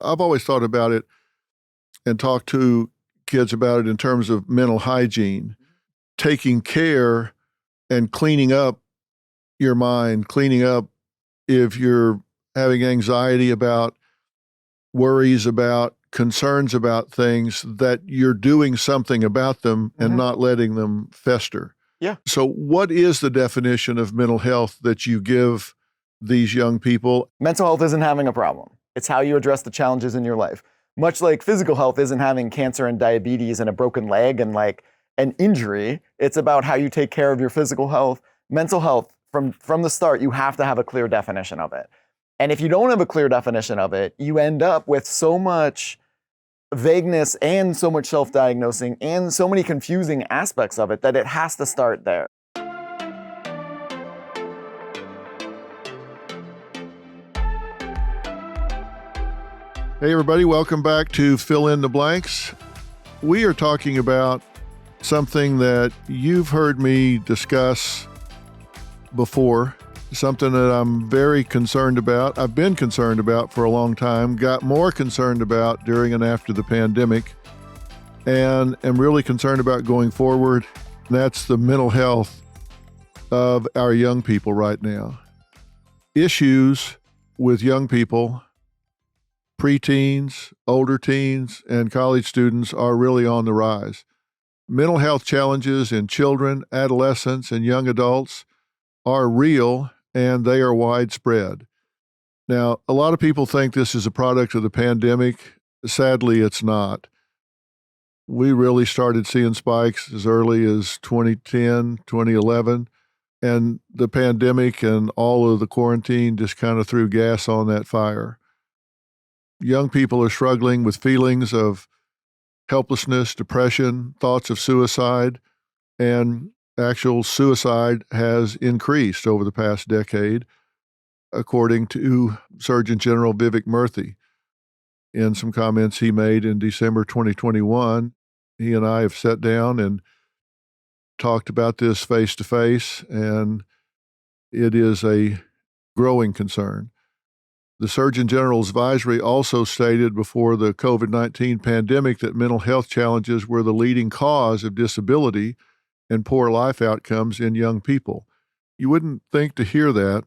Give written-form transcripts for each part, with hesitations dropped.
I've always thought about it and talked to kids about it in terms of mental hygiene, taking care and cleaning up your mind, cleaning up if you're having anxiety about, worries about, concerns about things, that you're doing something about them and not letting them fester. Yeah. So what is the definition of mental health that you give these young people? Mental health isn't having a problem. It's how you address the challenges in your life. Much like physical health isn't having cancer and diabetes and a broken leg and like an injury. It's about how you take care of your physical health. Mental health, from the start, you have to have a clear definition of it. And if you don't have a clear definition of it, you end up with so much vagueness and so much self-diagnosing and so many confusing aspects of it that it has to start there. Hey everybody, welcome back to Fill in the Blanks. We are talking about something that you've heard me discuss before, something that I'm very concerned about. I've been concerned about for a long time, got more concerned about during and after the pandemic, and am really concerned about going forward. And that's the mental health of our young people right now. Issues with young people, preteens, older teens, and college students are really on the rise. Mental health challenges in children, adolescents, and young adults are real, and they are widespread. Now, a lot of people think this is a product of the pandemic. Sadly, it's not. We really started seeing spikes as early as 2010, 2011, and the pandemic and all of the quarantine just kind of threw gas on that fire. Young people are struggling with feelings of helplessness, depression, thoughts of suicide, and actual suicide has increased over the past decade, according to Surgeon General Vivek Murthy. In some comments he made in December 2021, he and I have sat down and talked about this face to face, and it is a growing concern. The Surgeon General's advisory also stated before the COVID-19 pandemic that mental health challenges were the leading cause of disability and poor life outcomes in young people. You wouldn't think to hear that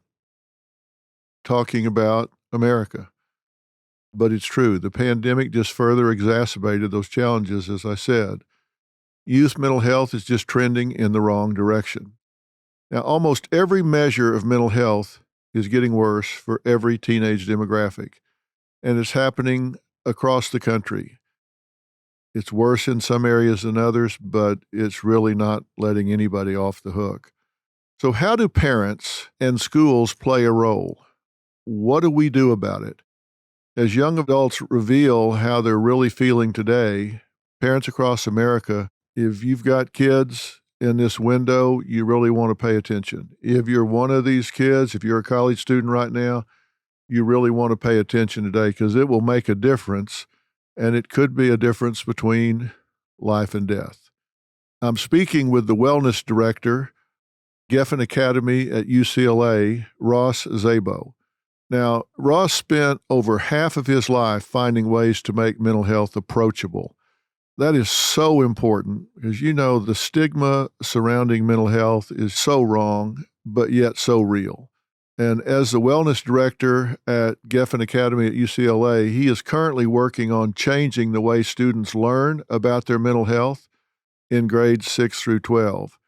talking about America, but it's true. The pandemic just further exacerbated those challenges, as I said. Youth mental health is just trending in the wrong direction. Now, almost every measure of mental health is getting worse for every teenage demographic, and it's happening across the country. It's worse in some areas than others, but it's really not letting anybody off the hook. So how do parents and schools play a role? What do we do about it? As young adults reveal how they're really feeling today, parents across America, if you've got kids in this window, you really want to pay attention. If you're one of these kids, if you're a college student right now, you really want to pay attention today because it will make a difference, and it could be a difference between life and death. I'm speaking with the wellness director, Geffen Academy at UCLA, Ross Szabo. Now, Ross spent over half of his life finding ways to make mental health approachable. That is so important because, you know, the stigma surrounding mental health is so wrong, but yet so real. And as the wellness director at Geffen Academy at UCLA, he is currently working on changing the way students learn about their mental health in grades 6 through 12.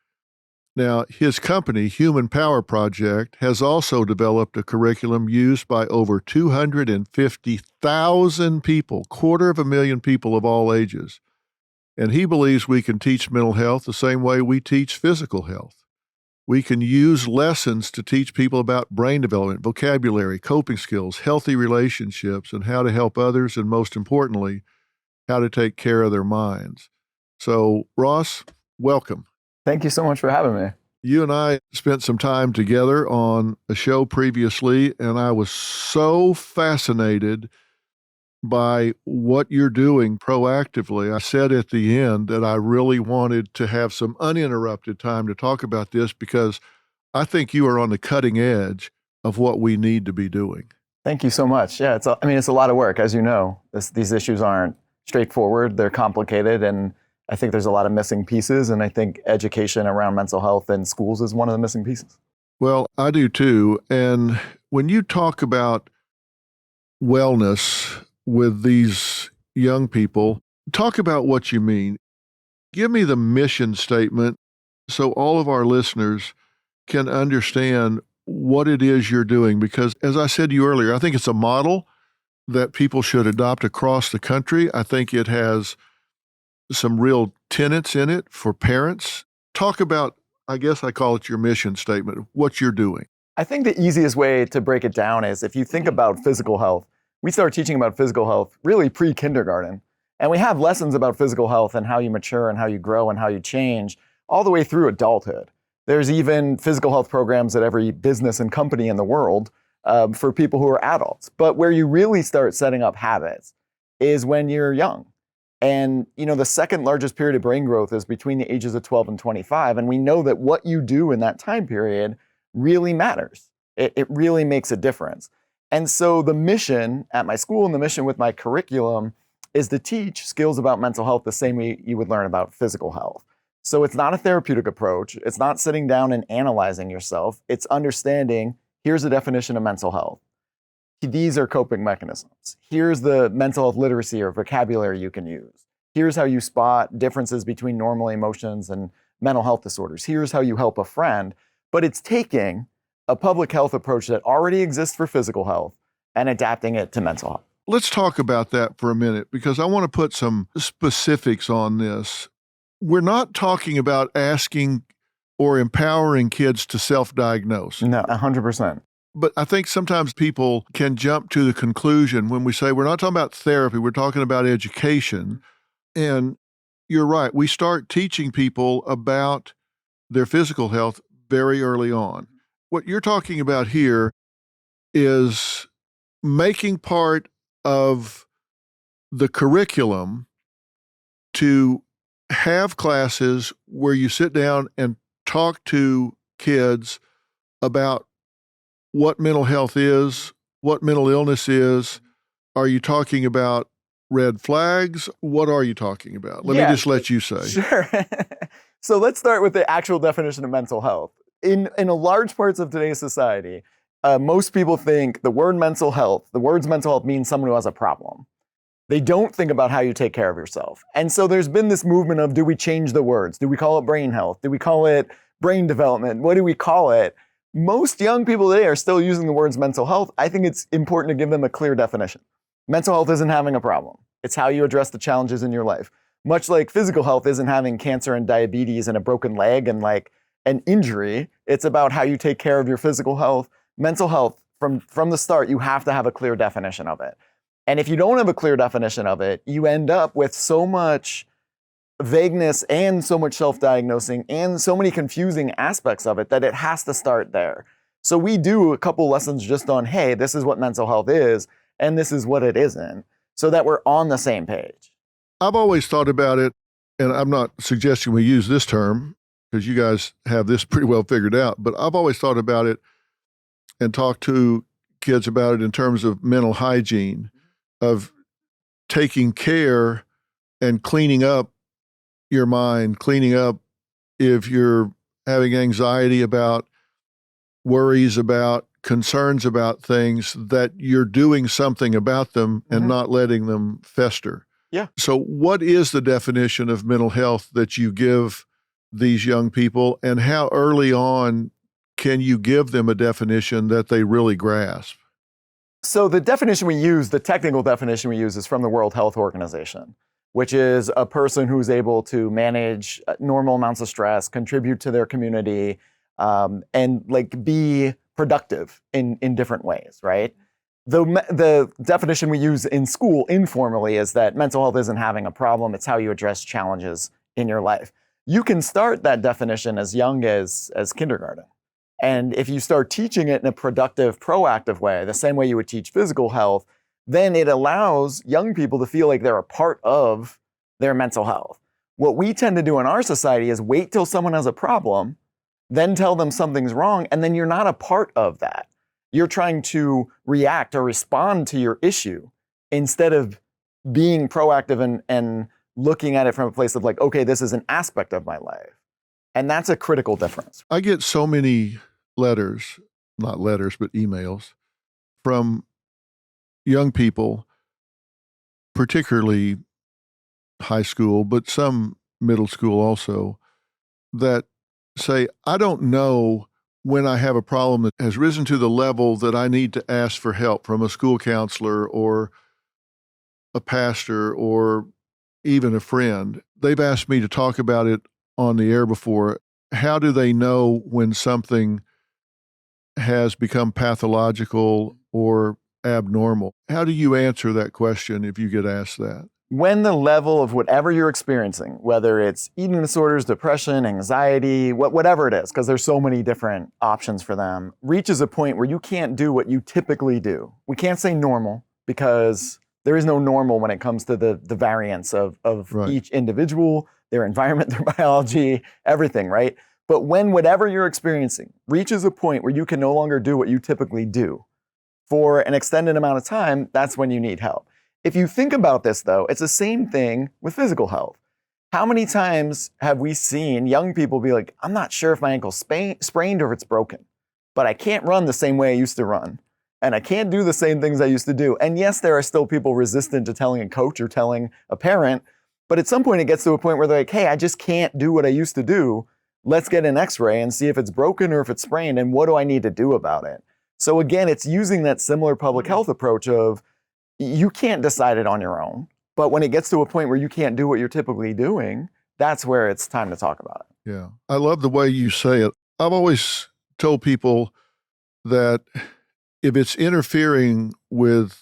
Now, his company, Human Power Project, has also developed a curriculum used by over 250,000 people, 250,000 people of all ages. And he believes we can teach mental health the same way we teach physical health. We can use lessons to teach people about brain development, vocabulary, coping skills, healthy relationships, and how to help others, and most importantly, how to take care of their minds. So, Ross, welcome. Thank you so much for having me. You and I spent some time together on a show previously, and I was so fascinated by what you're doing proactively. I said at the end that I really wanted to have some uninterrupted time to talk about this because I think you are on the cutting edge of what we need to be doing. Thank you so much. Yeah, it's a lot of work, as you know. These issues aren't straightforward, they're complicated, and I think there's a lot of missing pieces, and I think education around mental health in schools is one of the missing pieces. Well, I do too. And when you talk about wellness with these young people, talk about what you mean. Give me the mission statement so all of our listeners can understand what it is you're doing. Because as I said to you earlier, I think it's a model that people should adopt across the country. I think it has some real tenets in it for parents. Talk about, I guess I call it your mission statement, what you're doing. I think the easiest way to break it down is if you think about physical health, we start teaching about physical health really pre-kindergarten. And we have lessons about physical health and how you mature and how you grow and how you change all the way through adulthood. There's even physical health programs at every business and company in the world for people who are adults. But where you really start setting up habits is when you're young. And the second largest period of brain growth is between the ages of 12 and 25. And we know that what you do in that time period really matters. It really makes a difference. And so the mission at my school and the mission with my curriculum is to teach skills about mental health the same way you would learn about physical health. So it's not a therapeutic approach. It's not sitting down and analyzing yourself. It's understanding, here's a definition of mental health. These are coping mechanisms. Here's the mental health literacy or vocabulary you can use. Here's how you spot differences between normal emotions and mental health disorders. Here's how you help a friend. But it's taking a public health approach that already exists for physical health and adapting it to mental health. Let's talk about that for a minute because I want to put some specifics on this. We're not talking about asking or empowering kids to self-diagnose. No, 100%. But I think sometimes people can jump to the conclusion when we say we're not talking about therapy, we're talking about education. And you're right, we start teaching people about their physical health very early on. What you're talking about here is making part of the curriculum to have classes where you sit down and talk to kids about what mental health is, what mental illness is. Are you talking about red flags? What are you talking about? Let me just let you say. Sure. So let's start with the actual definition of mental health. In a large parts of today's society, most people think the words mental health means someone who has a problem. They don't think about how you take care of yourself. And so there's been this movement of, do we change the words? Do we call it brain health? Do we call it brain development? What do we call it? Most young people today are still using the words mental health. I think it's important to give them a clear definition. Mental health isn't having a problem. It's how you address the challenges in your life. Much like physical health isn't having cancer and diabetes and a broken leg and like an injury. It's about how you take care of your physical health. Mental health, from the start, you have to have a clear definition of it. And if you don't have a clear definition of it, you end up with so much vagueness and so much self-diagnosing and so many confusing aspects of it that it has to start there. So we do a couple lessons just on, hey, this is what mental health is and this is what it isn't, so that we're on the same page. I've always thought about it, and I'm not suggesting we use this term because you guys have this pretty well figured out, but I've always thought about it and talked to kids about it in terms of mental hygiene, of taking care and cleaning up your mind, cleaning up if you're having anxiety about, worries about, concerns about things, that you're doing something about them and not letting them fester. Yeah. So what is the definition of mental health that you give these young people, and how early on can you give them a definition that they really grasp? So the definition we use, the technical definition we use, is from the World Health Organization, which is a person who's able to manage normal amounts of stress, contribute to their community, and like be productive in different ways, right? The definition we use in school informally is that mental health isn't having a problem, it's how you address challenges in your life. You can start that definition as young as kindergarten. And if you start teaching it in a productive, proactive way, the same way you would teach physical health, then it allows young people to feel like they're a part of their mental health. What we tend to do in our society is wait till someone has a problem, then tell them something's wrong, and then you're not a part of that. You're trying to react or respond to your issue instead of being proactive and looking at it from a place of like, okay, this is an aspect of my life. And that's a critical difference. I get so many letters, not letters, but emails from young people, particularly high school, but some middle school also, that say, I don't know when I have a problem that has risen to the level that I need to ask for help from a school counselor or a pastor or even a friend. They've asked me to talk about it on the air before. How do they know when something has become pathological or abnormal? How do you answer that question if you get asked that? When the level of whatever you're experiencing, whether it's eating disorders, depression, anxiety, whatever it is, because there's so many different options for them, reaches a point where you can't do what you typically do. We can't say normal because there is no normal when it comes to the variance of Right. each individual, their environment, their biology, everything, right? But when whatever you're experiencing reaches a point where you can no longer do what you typically do for an extended amount of time, that's when you need help. If you think about this, though, it's the same thing with physical health. How many times have we seen young people be like, I'm not sure if my ankle's sprained or if it's broken, but I can't run the same way I used to run, and I can't do the same things I used to do. And yes, there are still people resistant to telling a coach or telling a parent, but at some point it gets to a point where they're like, hey, I just can't do what I used to do. Let's get an x-ray and see if it's broken or if it's sprained, and what do I need to do about it? So again, it's using that similar public health approach of, you can't decide it on your own, but when it gets to a point where you can't do what you're typically doing, that's where it's time to talk about it. Yeah. I love the way you say it. I've always told people that if it's interfering with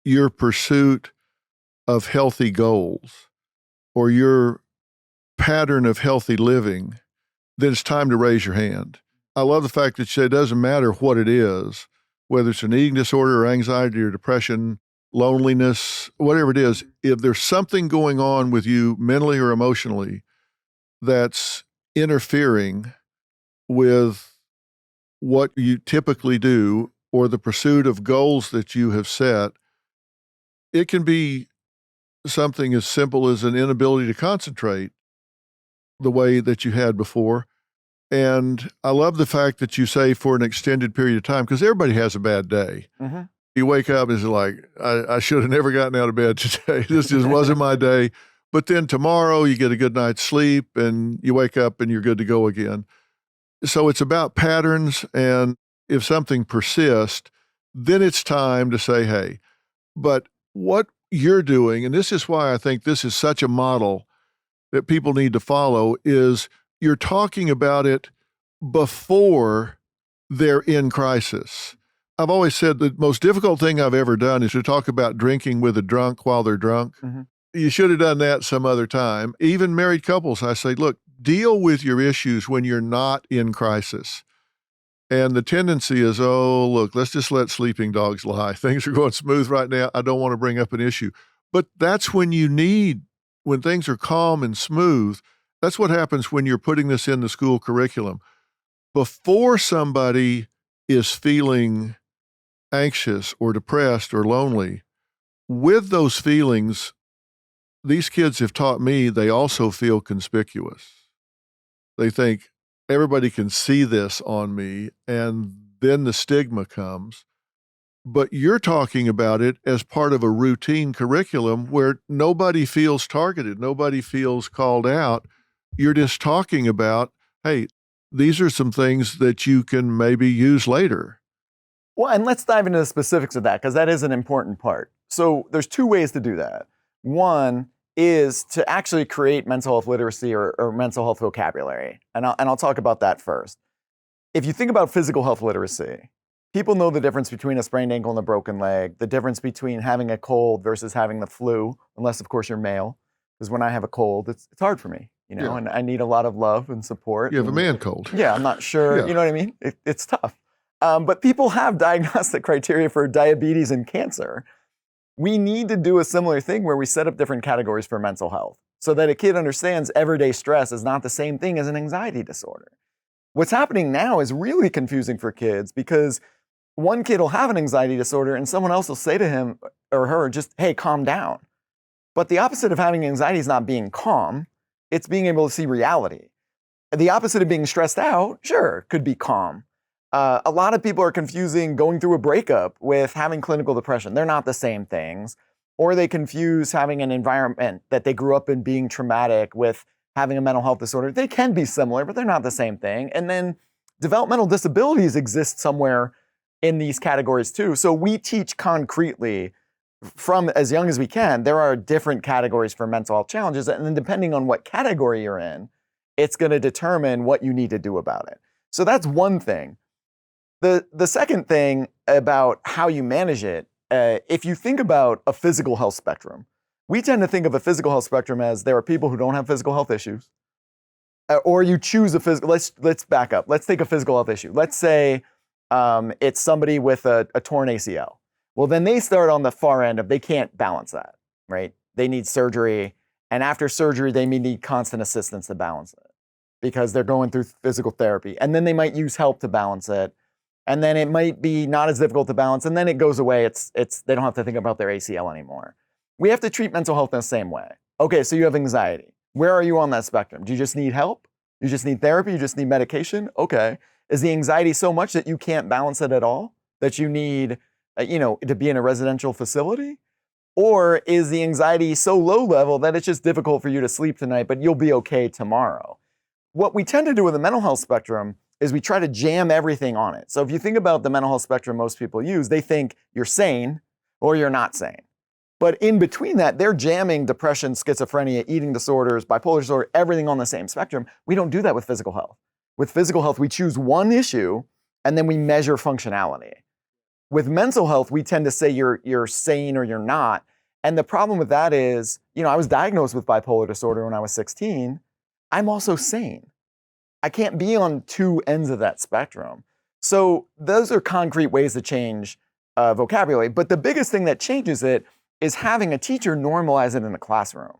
your pursuit of healthy goals or your pattern of healthy living, then it's time to raise your hand. I love the fact that you say it doesn't matter what it is, whether it's an eating disorder or anxiety or depression, loneliness, whatever it is, if there's something going on with you mentally or emotionally that's interfering with what you typically do or the pursuit of goals that you have set, it can be something as simple as an inability to concentrate the way that you had before. And I love the fact that you say for an extended period of time, because everybody has a bad day. Mm-hmm. You wake up and it's like, I should have never gotten out of bed today. This just wasn't my day. But then tomorrow you get a good night's sleep and you wake up and you're good to go again. So it's about patterns. And if something persists, then it's time to say, hey, but what you're doing, and this is why I think this is such a model that people need to follow, is you're talking about it before they're in crisis. I've always said the most difficult thing I've ever done is to talk about drinking with a drunk while they're drunk. Mm-hmm. You should have done that some other time. Even married couples, I say, look, deal with your issues when you're not in crisis. And the tendency is, oh, look, let's just let sleeping dogs lie. Things are going smooth right now. I don't want to bring up an issue. But that's when when things are calm and smooth, that's what happens when you're putting this in the school curriculum. Before somebody is feeling anxious or depressed or lonely, with those feelings, these kids have taught me they also feel conspicuous. They think everybody can see this on me, and then the stigma comes. But you're talking about it as part of a routine curriculum where nobody feels targeted, nobody feels called out. You're just talking about, hey, these are some things that you can maybe use later. Well, and let's dive into the specifics of that, because that is an important part. So there's two ways to do that. One is to actually create mental health literacy or mental health vocabulary. And I'll talk about that first. If you think about physical health literacy, people know the difference between a sprained ankle and a broken leg, the difference between having a cold versus having the flu, unless, of course, you're male. Because when I have a cold, it's hard for me, Yeah. and I need a lot of love and support. You have a and, man cold. Yeah, I'm not sure, Yeah. you know what I mean? It's tough. But people have diagnostic criteria for diabetes and cancer. We need to do a similar thing where we set up different categories for mental health so that a kid understands everyday stress is not the same thing as an anxiety disorder. What's happening now is really confusing for kids because one kid will have an anxiety disorder and someone else will say to him or her, just, hey, calm down. But the opposite of having anxiety is not being calm. It's being able to see reality. The opposite of being stressed out, sure, could be calm. A lot of people are confusing going through a breakup with having clinical depression. They're not the same things. Or they confuse having an environment that they grew up in being traumatic with having a mental health disorder. They can be similar, but they're not the same thing. And then developmental disabilities exist somewhere in these categories too. So we teach concretely from as young as we can, there are different categories for mental health challenges. And then depending on what category you're in, it's going to determine what you need to do about it. So that's one thing. The second thing about how you manage it, if you think about a physical health spectrum, we tend to think of a physical health spectrum as there are people who don't have physical health issues, or you choose a physical. Let's back up. Let's take a physical health issue. Let's say it's somebody with a torn ACL. Well, then they start on the far end of they can't balance that, right? They need surgery, and after surgery, they may need constant assistance to balance it because they're going through physical therapy, and then they might use help to balance it. And then it might be not as difficult to balance, and then it goes away. It's they don't have to think about their ACL anymore. We have to treat mental health in the same way. Okay, so you have anxiety. Where are you on that spectrum? Do you just need help? You just need therapy? You just need medication? Okay. Is the anxiety so much that you can't balance it at all? That you need, to be in a residential facility? Or is the anxiety so low level that it's just difficult for you to sleep tonight, but you'll be okay tomorrow? What we tend to do with the mental health spectrum is we try to jam everything on it. So if you think about the mental health spectrum most people use, they think you're sane or you're not sane. But in between that, they're jamming depression, schizophrenia, eating disorders, bipolar disorder, everything on the same spectrum. We don't do that with physical health. With physical health, we choose one issue and then we measure functionality. With mental health, we tend to say you're sane or you're not. And the problem with that is, I was diagnosed with bipolar disorder when I was 16. I'm also sane. I can't be on two ends of that spectrum. So those are concrete ways to change vocabulary. But the biggest thing that changes it is having a teacher normalize it in the classroom.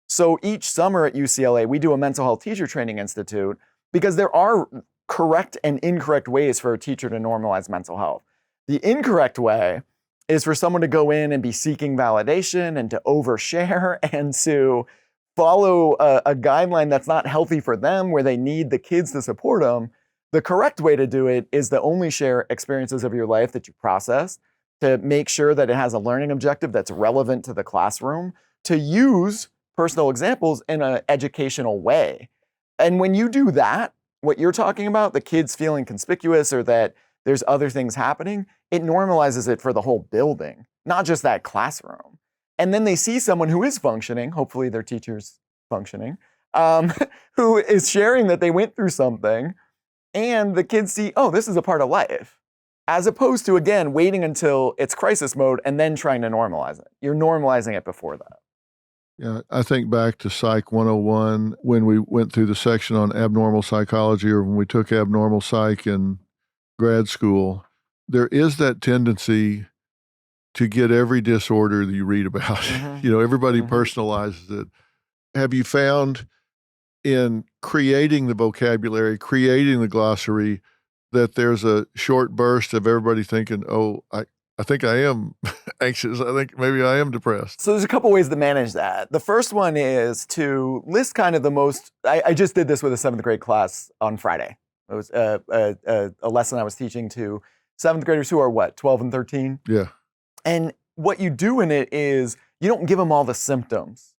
So each summer at UCLA, we do a mental health teacher training institute because there are correct and incorrect ways for a teacher to normalize mental health. The incorrect way is for someone to go in and be seeking validation and to overshare and to follow a guideline that's not healthy for them, where they need the kids to support them. The correct way to do it is to only share experiences of your life that you process, to make sure that it has a learning objective that's relevant to the classroom, to use personal examples in an educational way. And when you do that, what you're talking about, the kids feeling conspicuous or that there's other things happening, it normalizes it for the whole building, not just that classroom. And then they see someone who is functioning, hopefully their teacher's functioning, who is sharing that they went through something, and the kids see, oh, this is a part of life, as opposed to, again, waiting until it's crisis mode and then trying to normalize it. You're normalizing it before that. Yeah, I think back to Psych 101 when we went through the section on abnormal psychology, or when we took abnormal psych in grad school. There is that tendency to get every disorder that you read about. Mm-hmm. Everybody personalizes it. Have you found in creating the vocabulary, creating the glossary, that there's a short burst of everybody thinking, oh, I think I am anxious. I think maybe I am depressed. So there's a couple ways to manage that. The first one is to list kind of the most, I just did this with a 7th grade class on Friday. It was a lesson I was teaching to 7th graders who are 12 and 13? Yeah. And what you do in it is you don't give them all the symptoms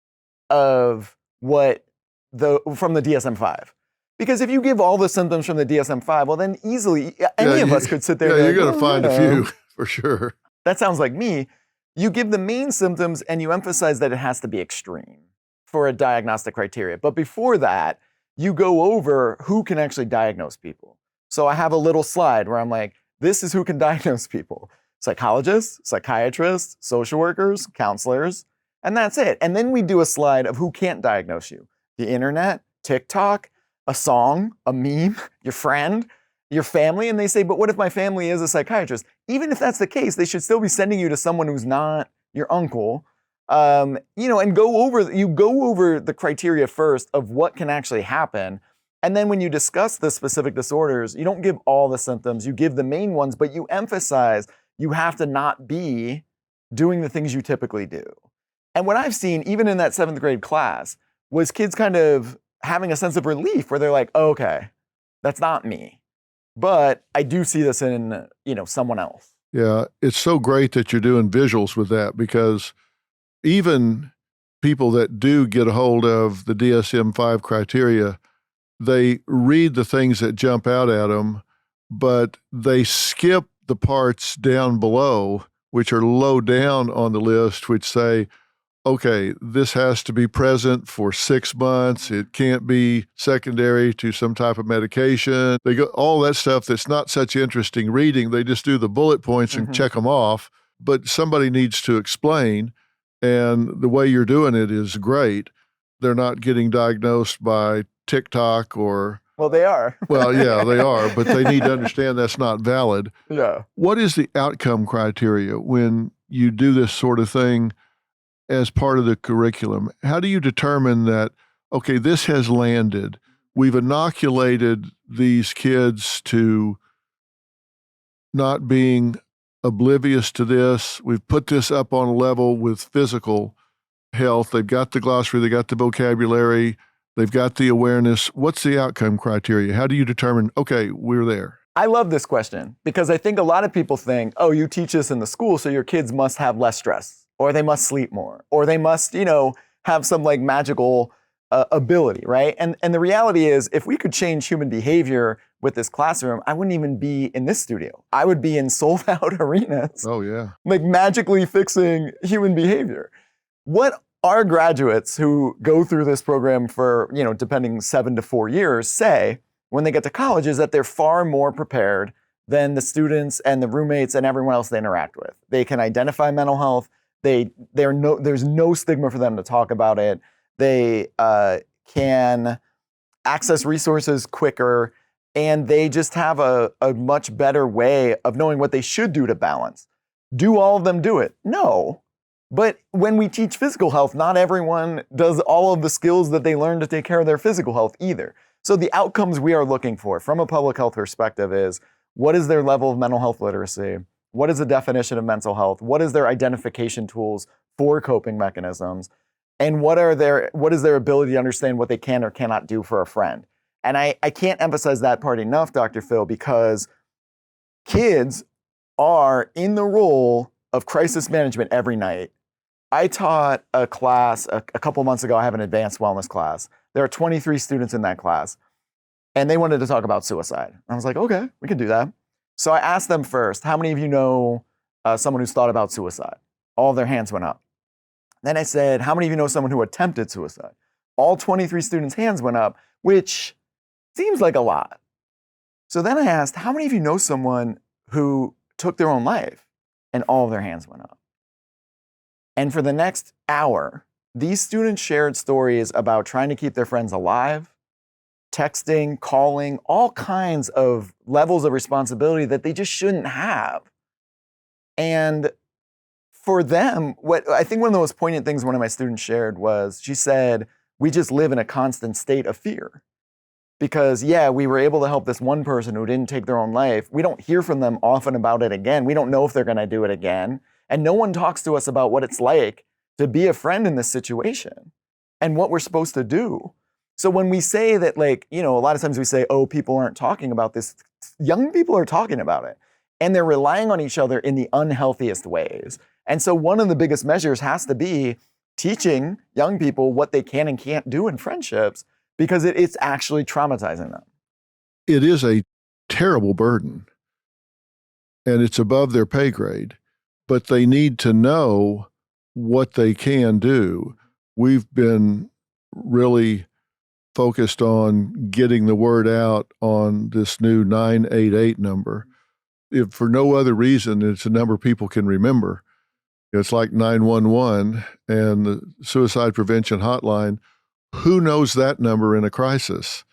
of from the DSM-5. Because if you give all the symptoms from the DSM-5, well, then easily any of us could sit there. Yeah, you're going to find a few for sure. That sounds like me. You give the main symptoms and you emphasize that it has to be extreme for a diagnostic criteria. But before that, you go over who can actually diagnose people. So I have a little slide where I'm like, this is who can diagnose people. Psychologists, psychiatrists, social workers, counselors, and that's it. And then we do a slide of who can't diagnose you. The internet, TikTok, a song, a meme, your friend, your family. And they say, but what if my family is a psychiatrist? Even if that's the case, they should still be sending you to someone who's not your uncle. And you go over the criteria first of what can actually happen. And then when you discuss the specific disorders, you don't give all the symptoms, you give the main ones, but you emphasize you have to not be doing the things you typically do. And what I've seen, even in that 7th grade class, was kids kind of having a sense of relief where they're like, oh, okay, that's not me. But I do see this in, someone else. Yeah, it's so great that you're doing visuals with that, because even people that do get a hold of the DSM-5 criteria, they read the things that jump out at them, but they skip the parts down below, which are low down on the list, which say, okay, this has to be present for 6 months. It can't be secondary to some type of medication. They go all that stuff that's not such interesting reading. They just do the bullet points and check them off. But somebody needs to explain, and the way you're doing it is great. They're not getting diagnosed by TikTok or... Well, they are. Well, yeah, they are, but they need to understand that's not valid. Yeah. What is the outcome criteria when you do this sort of thing as part of the curriculum? How do you determine that, okay, this has landed, we've inoculated these kids to not being oblivious to this, we've put this up on a level with physical health, they've got the glossary, they got the vocabulary, they've got the awareness. What's the outcome criteria? How do you determine, okay, we're there? I love this question because I think a lot of people think, oh, you teach this in the school, so your kids must have less stress, or they must sleep more, or they must, have some like magical ability, right? And the reality is, if we could change human behavior with this classroom, I wouldn't even be in this studio. I would be in sold out arenas. Oh, yeah. Like magically fixing human behavior. What our graduates who go through this program for, depending 7 to 4 years say when they get to college is that they're far more prepared than the students and the roommates and everyone else they interact with. They can identify mental health. There's no stigma for them to talk about it. They can access resources quicker, and they just have a much better way of knowing what they should do to balance. Do all of them do it? No. But when we teach physical health, not everyone does all of the skills that they learn to take care of their physical health either. So the outcomes we are looking for from a public health perspective is, what is their level of mental health literacy? What is the definition of mental health? What is their identification tools for coping mechanisms? And what is their ability to understand what they can or cannot do for a friend? And I can't emphasize that part enough, Dr. Phil, because kids are in the role of crisis management every night. I taught a class a couple months ago. I have an advanced wellness class. There are 23 students in that class, and they wanted to talk about suicide. I was like, okay, we can do that. So I asked them first, how many of you know someone who's thought about suicide? All of their hands went up. Then I said, how many of you know someone who attempted suicide? All 23 students' hands went up, which seems like a lot. So then I asked, how many of you know someone who took their own life? And all of their hands went up. And for the next hour, these students shared stories about trying to keep their friends alive, texting, calling, all kinds of levels of responsibility that they just shouldn't have. And for them, what I think one of the most poignant things one of my students shared was, she said, we just live in a constant state of fear. Because we were able to help this one person who didn't take their own life. We don't hear from them often about it again. We don't know if they're going to do it again. And no one talks to us about what it's like to be a friend in this situation and what we're supposed to do. So when we say that, a lot of times we say, oh, people aren't talking about this. Young people are talking about it, and they're relying on each other in the unhealthiest ways. And so one of the biggest measures has to be teaching young people what they can and can't do in friendships, because it's actually traumatizing them. It is a terrible burden, and it's above their pay grade, but they need to know what they can do. We've been really focused on getting the word out on this new 988 number. If for no other reason, it's a number people can remember. It's like 911 and the suicide prevention hotline. Who knows that number in a crisis?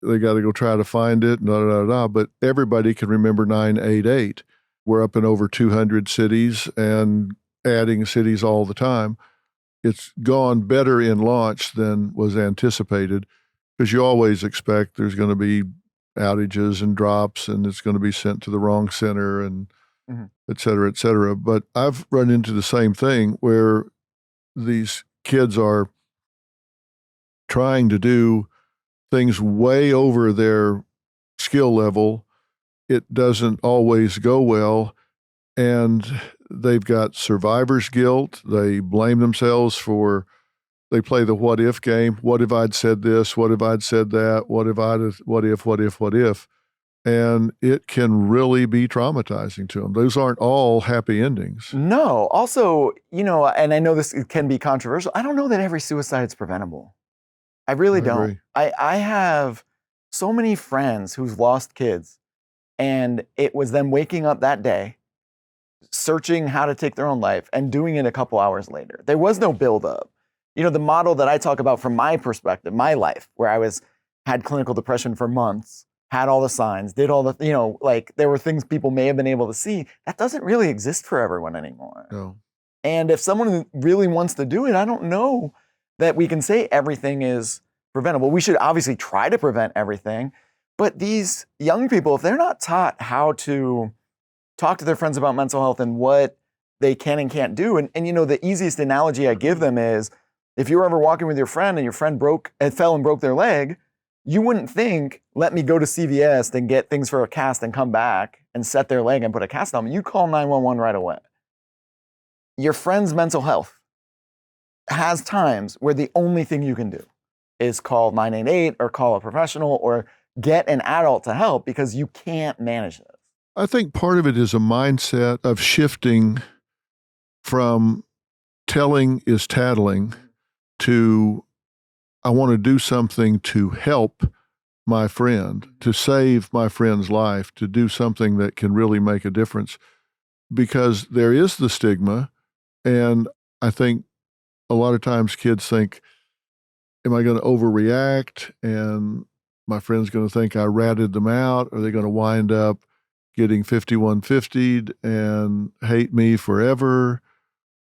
They got to go try to find it, but everybody can remember 988. We're up in over 200 cities and adding cities all the time. It's gone better in launch than was anticipated. because you always expect there's going to be outages and drops and it's going to be sent to the wrong center and et cetera, et cetera. But I've run into the same thing where these kids are trying to do things way over their skill level. It doesn't always go well, and they've got survivor's guilt. They blame themselves they play the what if game. What if I'd said this? What if I'd said that? What if? And it can really be traumatizing to them. Those aren't all happy endings. No. Also, and I know this can be controversial. I don't know that every suicide is preventable. I really don't. Agree. I have so many friends who've lost kids, and it was them waking up that day, searching how to take their own life, and doing it a couple hours later. There was no buildup. The model that I talk about from my perspective, my life, where I had clinical depression for months, had all the signs, did all the, there were things people may have been able to see. That doesn't really exist for everyone anymore. No. And if someone really wants to do it, I don't know that we can say everything is preventable. We should obviously try to prevent everything. But these young people, if they're not taught how to talk to their friends about mental health and what they can and can't do, and the easiest analogy I give them is, if you were ever walking with your friend and your friend fell and broke their leg, you wouldn't think, let me go to CVS and get things for a cast and come back and set their leg and put a cast on them. You call 911 right away. Your friend's mental health has times where the only thing you can do is call 988 or call a professional or get an adult to help because you can't manage this. I think part of it is a mindset of shifting from telling is tattling to I want to do something to help my friend, to save my friend's life, to do something that can really make a difference. Because there is the stigma, and I think a lot of times kids think, am I going to overreact? And my friend's going to think I ratted them out. Are they going to wind up getting 5150'd and hate me forever?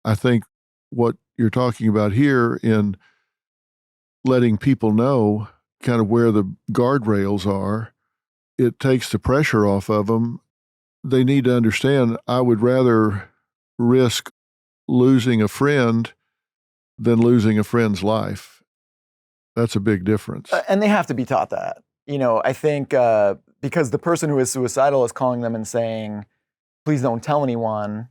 I think what you're talking about here in letting people know kind of where the guardrails are, it takes the pressure off of them. They need to understand, I would rather risk losing a friend than losing a friend's life. That's a big difference. And they have to be taught that. I think because the person who is suicidal is calling them and saying, please don't tell anyone.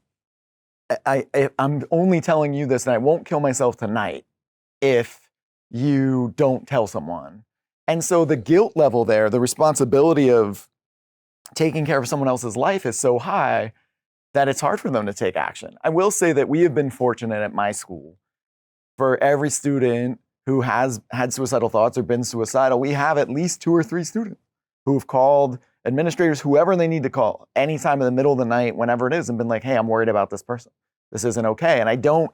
I'm only telling you this, and I won't kill myself tonight if you don't tell someone. And so the guilt level there, the responsibility of taking care of someone else's life is so high that it's hard for them to take action. I will say that we have been fortunate at my school. For every student who has had suicidal thoughts or been suicidal, we have at least 2 or 3 students who've called administrators, whoever they need to call, anytime in the middle of the night, whenever it is, and been like, hey, I'm worried about this person. This isn't okay. And I don't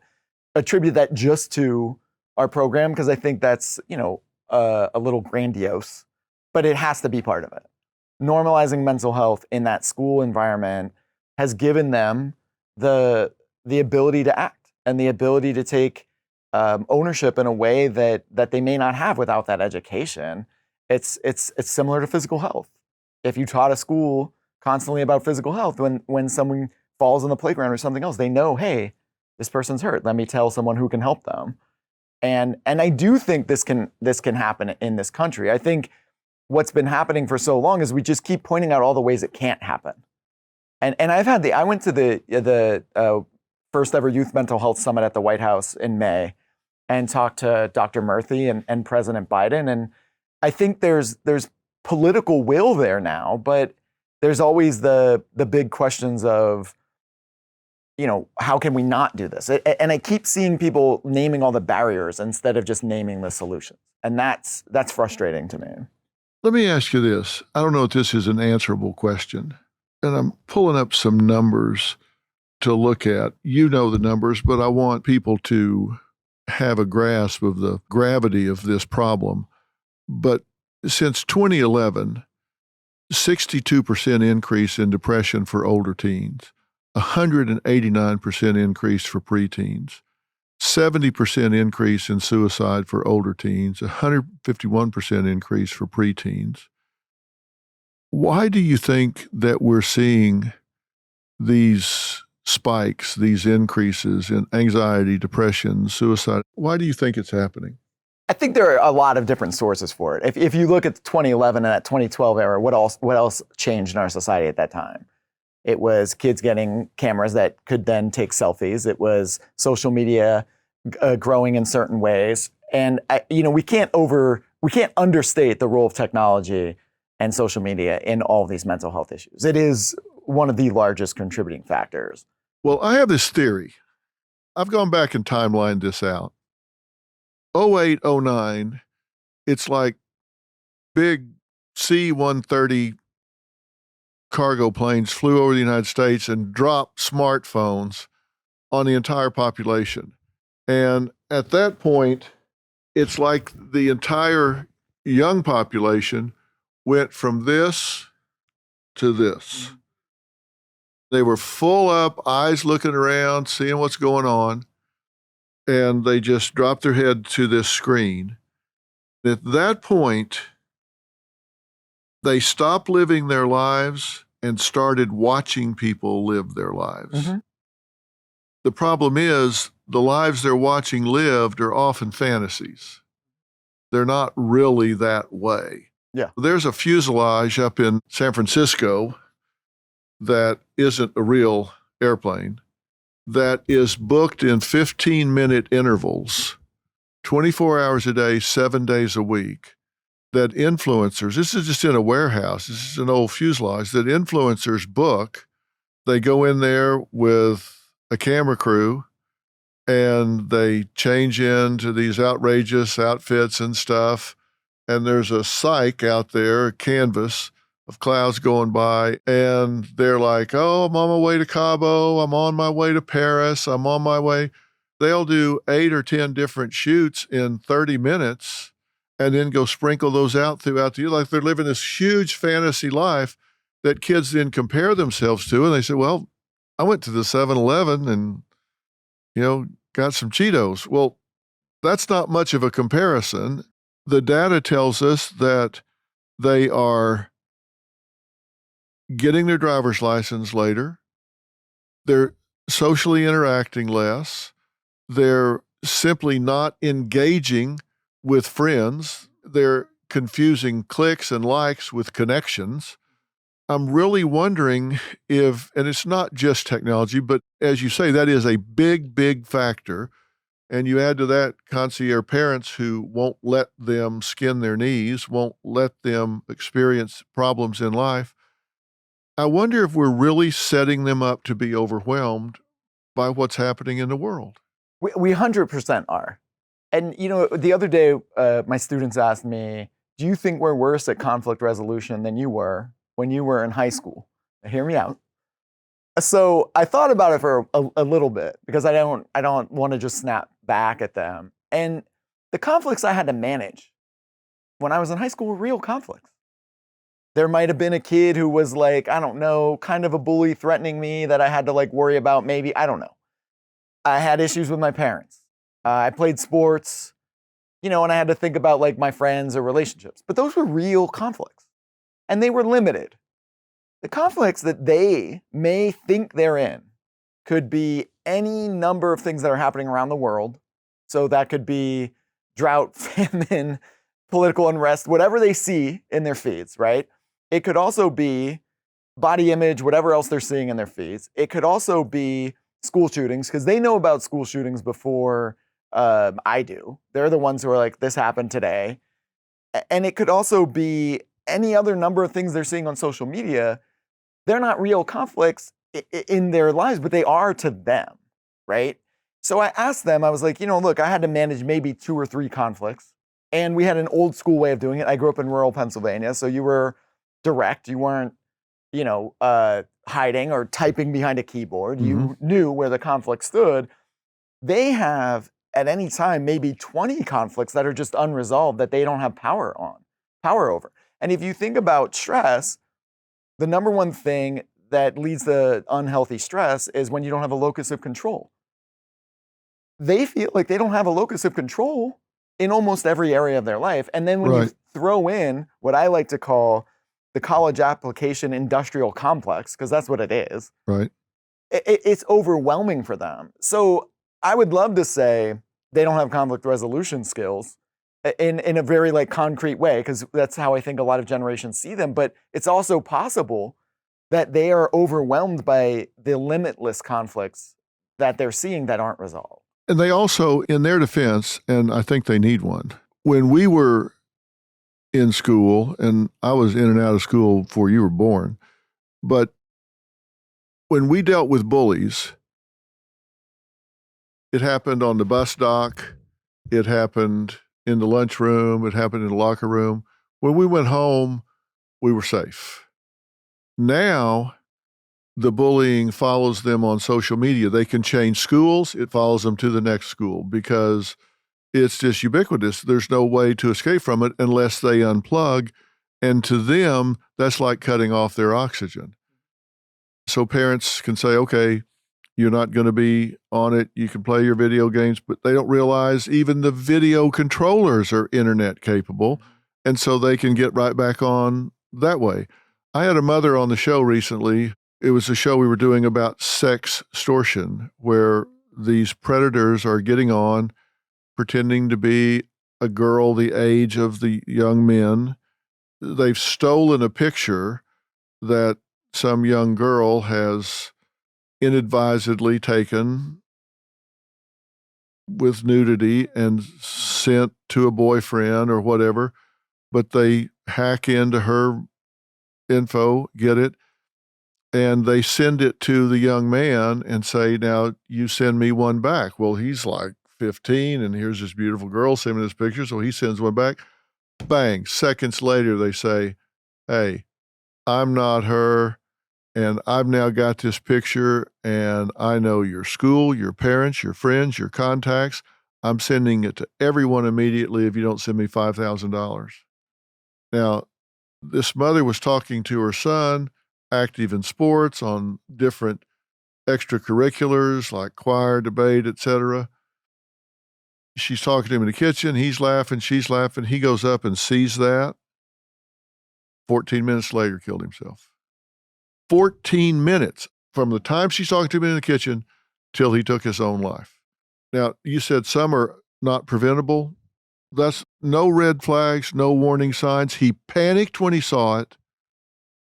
attribute that just to our program because I think that's, a little grandiose, but it has to be part of it. Normalizing mental health in that school environment has given them the ability to act and the ability to take ownership in a way that they may not have without that education. It's similar to physical health. If you taught a school constantly about physical health, when someone falls on the playground or something else, they know, hey, this person's hurt. Let me tell someone who can help them. And I do think this can happen in this country. I think what's been happening for so long is we just keep pointing out all the ways it can't happen. And I went to the first ever Youth Mental Health Summit at the White House in May and talked to Dr. Murthy and President Biden. And I think there's political will there now, but there's always the big questions of, how can we not do this? And I keep seeing people naming all the barriers instead of just naming the solutions. And that's frustrating to me. Let me ask you this. I don't know if this is an answerable question, and I'm pulling up some numbers to look at. You know the numbers, but I want people to have a grasp of the gravity of this problem. But since 2011, 62% increase in depression for older teens, 189% increase for preteens, 70% increase in suicide for older teens, 151% increase for preteens. Why do you think that we're seeing these spikes, these increases in anxiety, depression, suicide? Why do you think it's happening? I think there are a lot of different sources for it. If you look at the 2011 and that 2012 era, what else changed in our society at that time? It was kids getting cameras that could then take selfies. It was social media growing in certain ways, and we can't understate the role of technology and social media in all of these mental health issues. It is one of the largest contributing factors. Well, I have this theory. I've gone back and timelined this out. 08, 09, it's like big C-130 cargo planes flew over the United States and dropped smartphones on the entire population. And at that point, it's like the entire young population went from this to this. They were full up, eyes looking around, seeing what's going on, and they just dropped their head to this screen. At that point, they stopped living their lives and started watching people live their lives. Mm-hmm. The problem is the lives they're watching lived are often fantasies. They're not really that way. Yeah. There's a fuselage up in San Francisco that isn't a real airplane that is booked in 15-minute intervals, 24 hours a day, 7 days a week, that influencers, this is just in a warehouse, this is an old fuselage, that influencers book. They go in there with a camera crew and they change into these outrageous outfits and stuff. And there's a cyc out there, a canvas of clouds going by, and they're like, oh, I'm on my way to Cabo, I'm on my way to Paris, I'm on my way. They'll do 8 or 10 different shoots in 30 minutes and then go sprinkle those out throughout the year. Like they're living this huge fantasy life that kids then compare themselves to. And they say, well, I went to the 7-Eleven and, got some Cheetos. Well, that's not much of a comparison. The data tells us that they are getting their driver's license later. They're socially interacting less. They're simply not engaging with friends. They're confusing clicks and likes with connections. I'm really wondering if, and it's not just technology, but as you say, that is a big, big factor. And you add to that concierge parents who won't let them skin their knees, won't let them experience problems in life. I wonder if we're really setting them up to be overwhelmed by what's happening in the world. We 100% are. And, the other day, my students asked me, do you think we're worse at conflict resolution than you were when you were in high school? Now, hear me out. So I thought about it for a little bit because I don't want to just snap back at them. And the conflicts I had to manage when I was in high school were real conflicts. There might have been a kid who was like, I don't know, kind of a bully threatening me that I had to worry about maybe. I don't know. I had issues with my parents. I played sports, and I had to think about my friends or relationships. But those were real conflicts. And they were limited. The conflicts that they may think they're in could be any number of things that are happening around the world. So that could be drought, famine, political unrest, whatever they see in their feeds, right? It could also be body image, whatever else they're seeing in their feeds. It could also be school shootings, because they know about school shootings before I do. They're the ones who are like, this happened today. And it could also be any other number of things they're seeing on social media. They're not real conflicts in their lives, but they are to them, right? So I asked them, I was like, look, I had to manage maybe 2 or 3 conflicts. And we had an old school way of doing it. I grew up in rural Pennsylvania, so you were direct. You weren't, hiding or typing behind a keyboard. Mm-hmm. You knew where the conflict stood. They have, at any time, maybe 20 conflicts that are just unresolved that they don't have power over. And if you think about stress, the number one thing that leads to unhealthy stress is when you don't have a locus of control. they feel like they don't have a locus of control in almost every area of their life. And then when you throw in what I like to call the college application industrial complex, because that's what it is, Right. It's overwhelming for them. So I would love to say they don't have conflict resolution skills in a very like concrete way, because that's how I think a lot of generations see them. But it's also possible that they are overwhelmed by the limitless conflicts that they're seeing that aren't resolved. And they also, in their defense, and I think they need one, when we were in school, and I was in and out of school before you were born, but when we dealt with bullies, it happened on the bus dock, it happened in the lunchroom, it happened in the locker room. When we went home, we were safe. Now, the bullying follows them on social media. They can change schools, it follows them to the next school because it's just ubiquitous. There's no way to escape from it unless they unplug. And to them, that's like cutting off their oxygen. So parents can say, okay, you're not going to be on it. You can play your video games, but they don't realize even the video controllers are internet capable. And so they can get right back on that way. I had a mother on the show recently. It was a show we were doing about sex extortion, where these predators are getting on, pretending to be a girl the age of the young men. They've stolen a picture that some young girl has inadvisedly taken with nudity and sent to a boyfriend or whatever, but they hack into her info, get it, and they send it to the young man and say, now you send me one back. Well, he's like 15 and here's this beautiful girl sending me this picture. So he sends one back. Bang. Seconds later, they say, hey, I'm not her. And I've now got this picture and I know your school, your parents, your friends, your contacts. I'm sending it to everyone immediately if you don't send me $5,000. Now, this mother was talking to her son, active in sports, on different extracurriculars like choir, debate, etc. She's talking to him in the kitchen. He's laughing. She's laughing. He goes up and sees that. 14 minutes later, killed himself. 14 minutes from the time she's talking to him in the kitchen till he took his own life. Now, you said some are not preventable. That's no red flags, no warning signs. He panicked when he saw it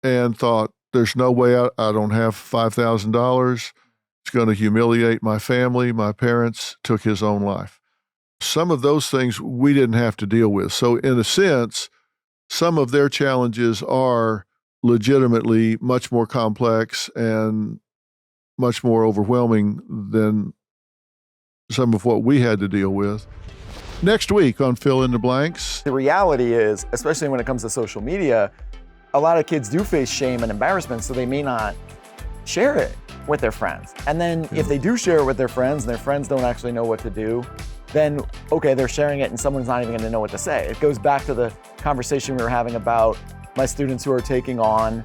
and thought, there's no way I don't have $5,000. It's going to humiliate my family. My parents. Took his own life. Some of those things we didn't have to deal with. So in a sense, some of their challenges are legitimately much more complex and much more overwhelming than some of what we had to deal with. Next week on Fill in the Blanks. The reality is, especially when it comes to social media, a lot of kids do face shame and embarrassment, so they may not share it with their friends. And then if they do share it with their friends and their friends don't actually know what to do, then okay, they're sharing it and someone's not even gonna know what to say. It goes back to the conversation we were having about my students who are taking on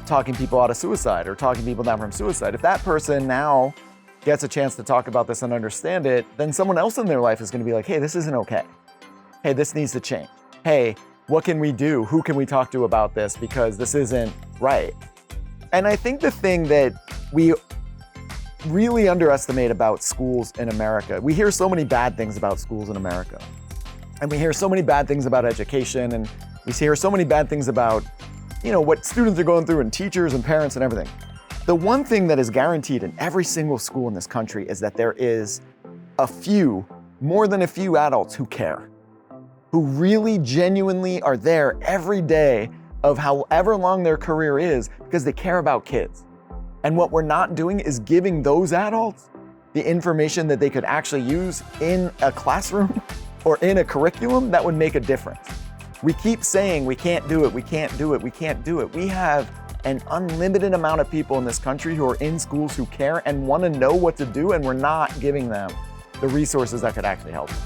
talking people out of suicide or talking people down from suicide. If that person now gets a chance to talk about this and understand it, then someone else in their life is gonna be like, hey, this isn't okay. Hey, this needs to change. Hey, what can we do? Who can we talk to about this? Because this isn't right. And I think the thing that we really underestimate about schools in America, we hear so many bad things about schools in America. And we hear so many bad things about education, and we hear so many bad things about, what students are going through and teachers and parents and everything. The one thing that is guaranteed in every single school in this country is that there is more than a few adults who care, who really genuinely are there every day of however long their career is because they care about kids. And what we're not doing is giving those adults the information that they could actually use in a classroom or in a curriculum that would make a difference. We keep saying we can't do it, we can't do it, we can't do it. We have an unlimited amount of people in this country who are in schools who care and want to know what to do, and we're not giving them the resources that could actually help them.